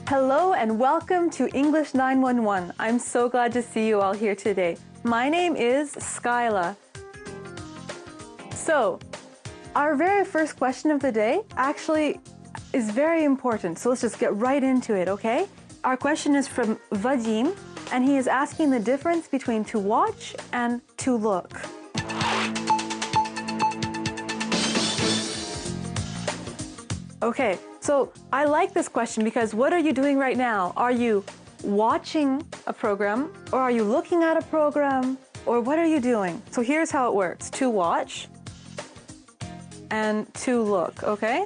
Hello and welcome to English 911. I'm so glad to see you all here today. My name is Skyla. So, our very first question of the day actually is very important. So let's just get right into it, okay? Our question is from Vadim, and he is asking the difference between to watch and to look. Okay, so I like this question because what are you doing right now? Are you watching a program, or are you looking at a program, or what are you doing? So here's how it works. To watch and to look, okay?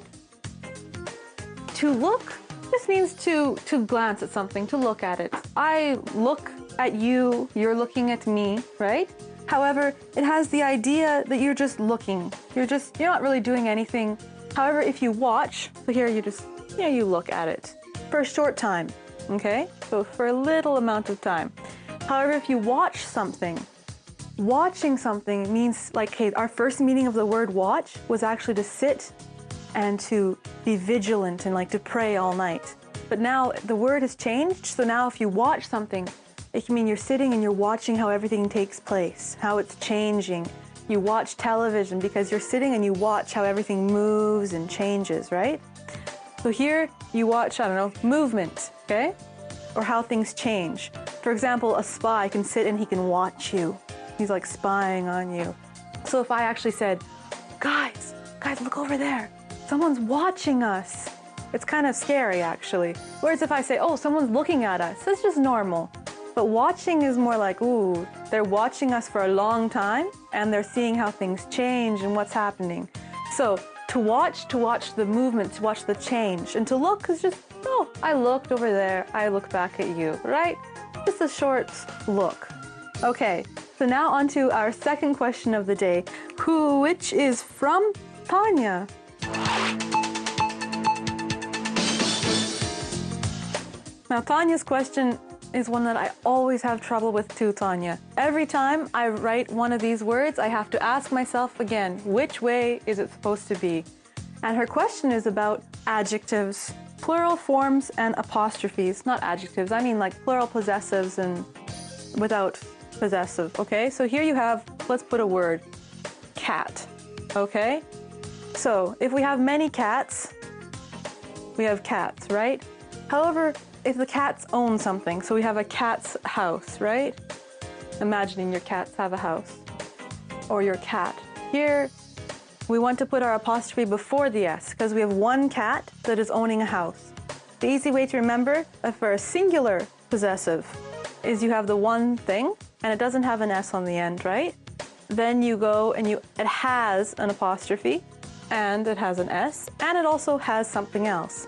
To look, this means to glance at something, to look at it. I look at you, you're looking at me, right? However, it has the idea that you're just looking. You're not really doing anything. However, if you watch, so here you look at it for a short time, okay? So for a little amount of time. However, if you watch something, watching something means like, hey, our first meaning of the word watch was actually to sit and to be vigilant and like to pray all night. But now the word has changed, so now if you watch something, it can mean you're sitting and you're watching how everything takes place, how it's changing. You watch television because you're sitting and you watch how everything moves and changes, right? So here you watch, I don't know, movement, okay? Or how things change. For example, a spy can sit and he can watch you. He's like spying on you. So if I actually said, guys, look over there. Someone's watching us. It's kind of scary, actually. Whereas if I say, oh, someone's looking at us, that's just normal. But watching is more like, ooh, they're watching us for a long time and they're seeing how things change and what's happening. So to watch the movement, to watch the change. And to look is just, oh, I looked over there, I looked back at you, right? Just a short look. Okay, so now on to our second question of the day, which is from Tanya. Now Tanya's question is one that I always have trouble with too, Tanya. Every time I write one of these words, I have to ask myself again, which way is it supposed to be? And her question is about adjectives, plural forms and apostrophes. Not adjectives, I mean like plural possessives and without possessive, okay? So here you have, let's put a word, cat, okay? So if we have many cats, we have cats, right? However, if the cats own something, so we have a cat's house, right? Imagining your cats have a house, or your cat. Here, we want to put our apostrophe before the S, because we have one cat that is owning a house. The easy way to remember for a singular possessive is you have the one thing, and it doesn't have an S on the end, right? Then you go and it has an apostrophe, and it has an S, and it also has something else.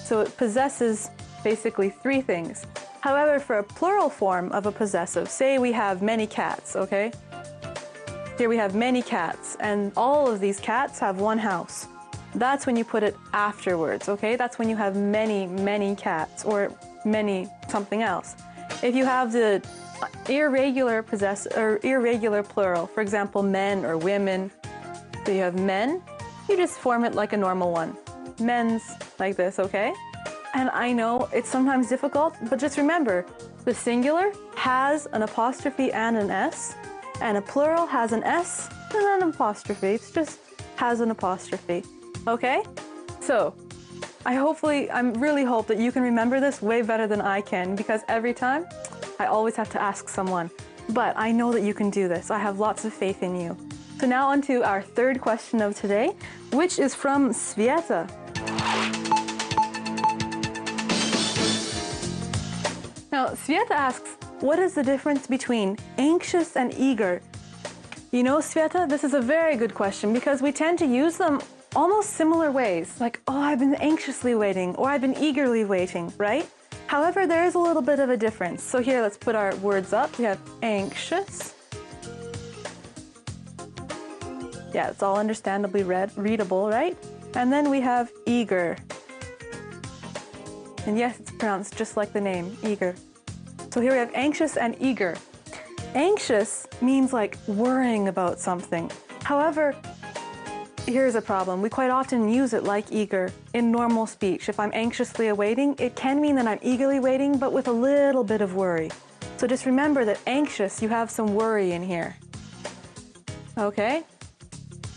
So it possesses basically three things. However, for a plural form of a possessive, say we have many cats, okay? Here we have many cats, and all of these cats have one house. That's when you put it afterwards, okay? That's when you have many cats, or many something else. If you have the irregular irregular plural, for example, men or women, so you have men, you just form it like a normal one. Men's, like this, okay? And I know it's sometimes difficult, but just remember, the singular has an apostrophe and an S, and a plural has an S and an apostrophe. It's just has an apostrophe, okay? So, I really hope that you can remember this way better than I can, because every time, I always have to ask someone. But I know that you can do this. I have lots of faith in you. So now on to our third question of today, which is from Sveta. Now, Sveta asks, what is the difference between anxious and eager? You know, Sveta, this is a very good question because we tend to use them almost similar ways. Like, oh, I've been anxiously waiting, or I've been eagerly waiting, right? However, there is a little bit of a difference. So here, let's put our words up. We have anxious. Yeah, it's all understandably readable, right? And then we have eager. And yes, it's pronounced just like the name, eager. So here we have anxious and eager. Anxious means like worrying about something. However, here's a problem. We quite often use it like eager in normal speech. If I'm anxiously awaiting, it can mean that I'm eagerly waiting, but with a little bit of worry. So just remember that anxious, you have some worry in here. Okay?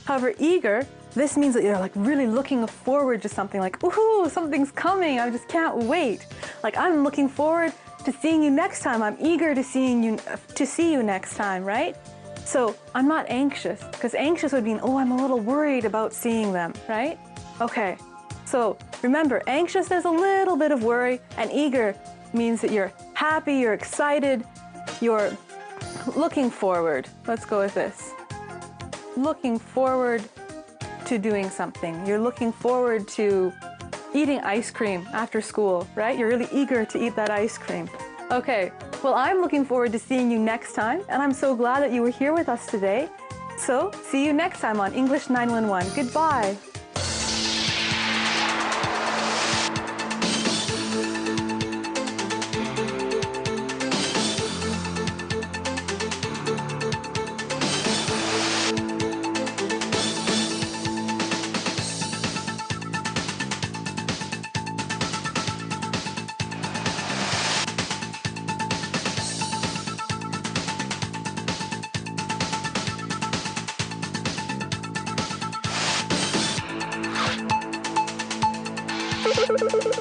However, eager, this means that you're like really looking forward to something, like, ooh, something's coming, I just can't wait. Like, I'm looking forward to seeing you next time. I'm eager to see you next time, right? So I'm not anxious, because anxious would mean, oh, I'm a little worried about seeing them, right? Okay, so remember, anxious, there's a little bit of worry, and eager means that you're happy, you're excited, you're looking forward. Let's go with this. Looking forward to doing something. You're looking forward to eating ice cream after school, right? You're really eager to eat that ice cream. Okay, well, I'm looking forward to seeing you next time, and I'm so glad that you were here with us today. So, see you next time on English 911. Goodbye. Thank you.